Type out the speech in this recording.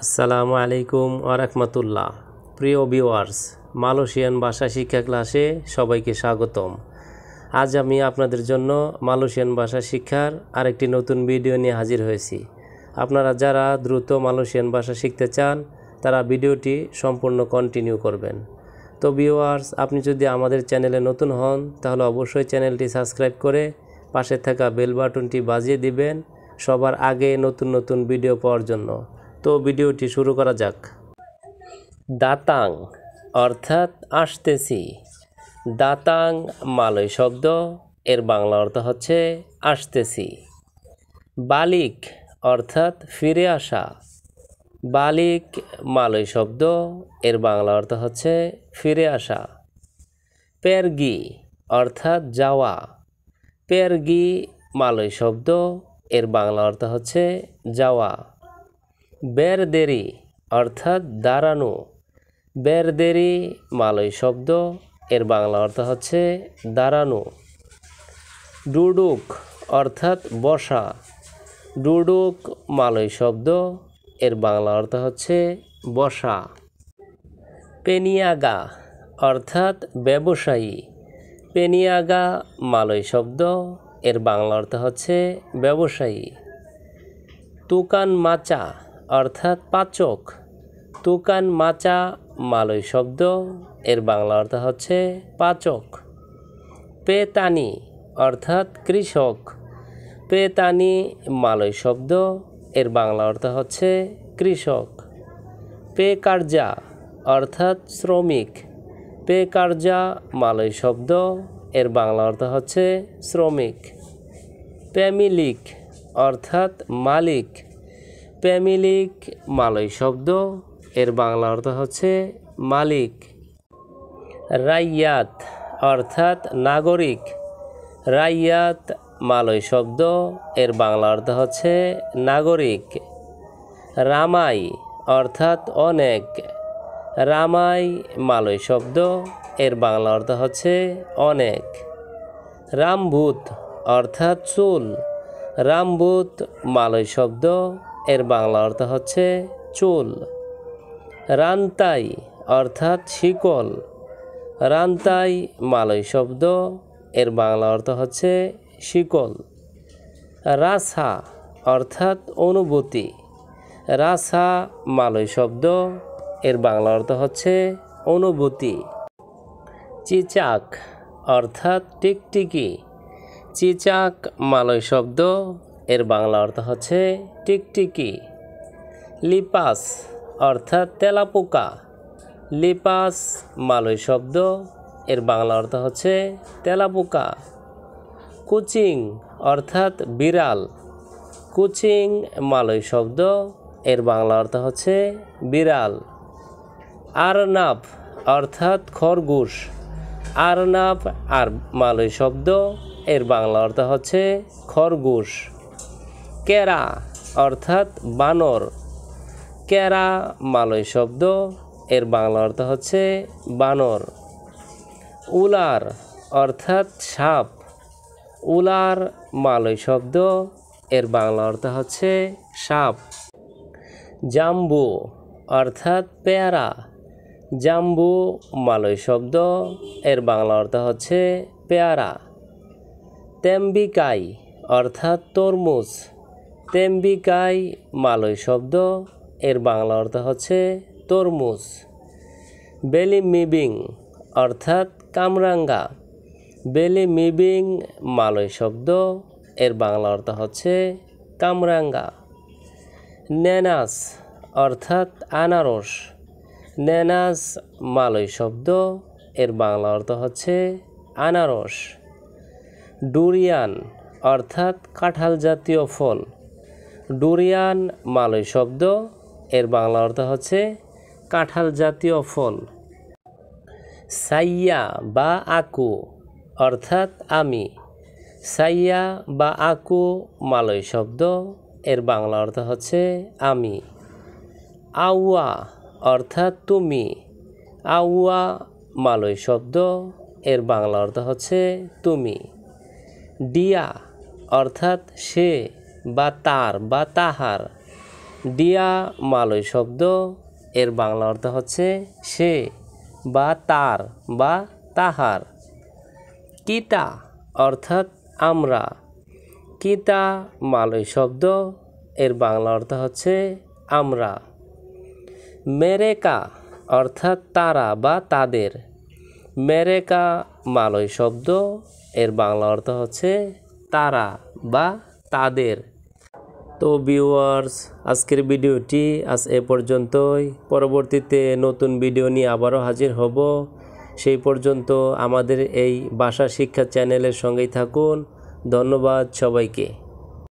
আসসালামু আলাইকুম ওয়া রাহমাতুল্লাহ। প্রিয় ভিউয়ার্স, মালয়েশিয়ান ভাষা শিক্ষা ক্লাসে সবাইকে স্বাগতম। আজ আমি আপনাদের জন্য মালয়েশিয়ান ভাষা শিক্ষার আরেকটি নতুন ভিডিও নিয়ে হাজির হয়েছি। আপনারা যারা দ্রুত মালয়েশিয়ান ভাষা শিখতে চান তারা ভিডিওটি সম্পূর্ণ কন্টিনিউ করবেন। তো ভিউয়ার্স, আপনি যদি আমাদের চ্যানেলে নতুন হন তাহলে অবশ্যই চ্যানেলটি সাবস্ক্রাইব করে পাশে থাকা বেল বাটনটি বাজিয়ে দিবেন সবার আগে নতুন নতুন ভিডিও পাওয়ার জন্য। তো ভিডিওটি শুরু করা যাক। দাতাং অর্থাৎ আসতেছি। দাতাং মালয় শব্দ, এর বাংলা অর্থ হচ্ছে আসতেছি। বালিক অর্থাৎ ফিরে আসা। বালিক মালয় শব্দ, এর বাংলা অর্থ হচ্ছে ফিরে আসা। পেরগি অর্থাৎ যাওয়া। পেরগি মালয় শব্দ, এর বাংলা অর্থ হচ্ছে যাওয়া। বেরদেরি অর্থাৎ দাঁড়ানো। বেরদেরি মালয় শব্দ, এর বাংলা অর্থ হচ্ছে দাঁড়ানো। ডুডুক অর্থাৎ বসা। ডুডুক মালয় শব্দ, এর বাংলা অর্থ হচ্ছে বসা। পেনিয়াগা অর্থাৎ ব্যবসায়ী। পেনিয়াগা মালয় শব্দ, এর বাংলা অর্থ হচ্ছে ব্যবসায়ী। তুকান মাচা অর্থাৎ পাচক। তুকান মাচা মালয় শব্দ, এর বাংলা অর্থ হচ্ছে পাচক। পেতানি অর্থাৎ কৃষক। পেতানি মালয় শব্দ, এর বাংলা অর্থ হচ্ছে কৃষক। পেকার্জা অর্থাৎ শ্রমিক। পেকার্জা মালয় শব্দ, এর বাংলা অর্থ হচ্ছে শ্রমিক। প্যামিলিক অর্থাৎ মালিক। প্যামিলিক মালয় শব্দ, এর বাংলা অর্থ হচ্ছে মালিক। রাইয়াত অর্থাৎ নাগরিক। রাইয়াত মালয় শব্দ, এর বাংলা অর্থ হচ্ছে নাগরিক। রামাই অর্থাৎ অনেক। রামাই মালয় শব্দ, এর বাংলা অর্থ হচ্ছে অনেক। রামভূত অর্থাৎ চুল। রামভূত মালয় শব্দ, এর বাংলা অর্থ হচ্ছে চুল। রান্তাই অর্থাৎ শিকল। রান্তাই মালয় শব্দ, এর বাংলা অর্থ হচ্ছে শিকল। রাসা অর্থাৎ অনুভূতি। রাসা মালয় শব্দ, এর বাংলা অর্থ হচ্ছে অনুভূতি। চিচাক অর্থাৎ টিকটিকি। চিচাক মালয় শব্দ, এর বাংলা অর্থ হচ্ছে টিকটিকি। লিপাস অর্থাৎ তেলাপোকা। লিপাস মালয় শব্দ, এর বাংলা অর্থ হচ্ছে তেলাপোকা। কুচিং অর্থাৎ বিড়াল। কুচিং মালয় শব্দ, এর বাংলা অর্থ হচ্ছে বিড়াল। আরনাব অর্থাৎ খরগোশ। আরনাব আর মালয় শব্দ, এর বাংলা অর্থ হচ্ছে খরগোশ। কেরা অর্থাৎ বানর। কেরা মালয় শব্দ, এর বাংলা অর্থ হচ্ছে বানর। উলার অর্থাৎ সাপ। উলার মালয় শব্দ, এর বাংলা অর্থ হচ্ছে সাপ। জাম্বু অর্থাৎ পেয়ারা। জাম্বু মালয় শব্দ, এর বাংলা অর্থ হচ্ছে পেয়ারা। তেম্বিকাই অর্থাৎ তরমুজ। তেম্বিকাই মালয় শব্দ, এর বাংলা অর্থ হচ্ছে তরমুজ। বেলিমিবিং অর্থাৎ কামরাঙ্গা। বেলিমিবিং মালয় শব্দ, এর বাংলা অর্থ হচ্ছে কামরাঙ্গা। নেনাস অর্থাৎ আনারস। নেনাস মালয় শব্দ, এর বাংলা অর্থ হচ্ছে আনারস। ডুরিয়ান অর্থাৎ কাঁঠাল জাতীয় ফল। ডুরিয়ান মালয় শব্দ, এর বাংলা অর্থ হচ্ছে কাঁঠাল জাতীয় ফল। সাইয়া বা আকু অর্থাৎ আমি। সাইয়া বা আকু মালয় শব্দ, এর বাংলা অর্থ হচ্ছে আমি। আউয়া অর্থাৎ তুমি। আউয়া মালয় শব্দ, এর বাংলা অর্থ হচ্ছে তুমি। ডিয়া অর্থাৎ সে বা তার বা তাহার। ডিয়া মালয় শব্দ, এর বাংলা অর্থ হচ্ছে সে বা তার বা তাহার। কিতা অর্থাৎ আমরা, কিতা মালয় শব্দ, এর বাংলা অর্থ হচ্ছে আমরা। মেরেকা অর্থাৎ তারা বা তাদের, মেরেকা মালয় শব্দ, এর বাংলা অর্থ হচ্ছে তারা বা তাদের। তো ভিউয়ার্স, আজকের ভিডিওটি আজ এ পর্যন্তই। পরবর্তীতে নতুন ভিডিও নিয়ে আবারও হাজির হব। সেই পর্যন্ত আমাদের এই ভাষা শিক্ষা চ্যানেলের সঙ্গেই থাকুন। ধন্যবাদ সবাইকে।